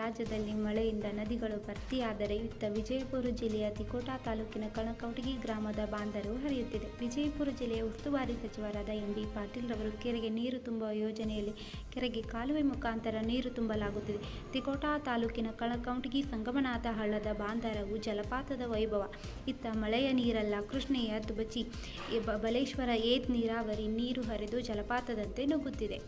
ರಾಜ್ಯದಲ್ಲಿ ಮಳೆಯಿಂದ ನದಿಗಳು ಭರ್ತಿಯಾದರೆ ಇತ್ತ ವಿಜಯಪುರ ಜಿಲ್ಲೆಯ ತಿಕೋಟಾ ತಾಲೂಕಿನ ಕಣಕವಟಗಿ ಗ್ರಾಮದ ಬಾಂಧರು ಹರಿಯುತ್ತಿದೆ. ವಿಜಯಪುರ ಜಿಲ್ಲೆಯ ಉಸ್ತುವಾರಿ ಸಚಿವರಾದ ಎಂ.ಬಿ. ಪಾಟೀಲ್ ರವರು ಕೆರೆಗೆ ನೀರು ತುಂಬುವ ಯೋಜನೆಯಲ್ಲಿ ಕೆರೆಗೆ ಕಾಲುವೆ ಮುಖಾಂತರ ನೀರು ತುಂಬಲಾಗುತ್ತಿದೆ. ತಿಕೋಟಾ ತಾಲೂಕಿನ ಕಣಕವಟಗಿ ಸಂಗಮನಾಥ ಹಳ್ಳದ ಬಾಂಧರವು ಜಲಪಾತದ ವೈಭವ. ಇತ್ತ ಮಳೆಯ ನೀರಲ್ಲ, ಕೃಷ್ಣೆಯ ತುಬಚಿ ಬಲೇಶ್ವರ ಏತ್ ನೀರಾವರಿ ನೀರು ಹರಿದು ಜಲಪಾತದಂತೆ ನುಗ್ಗುತ್ತಿದೆ.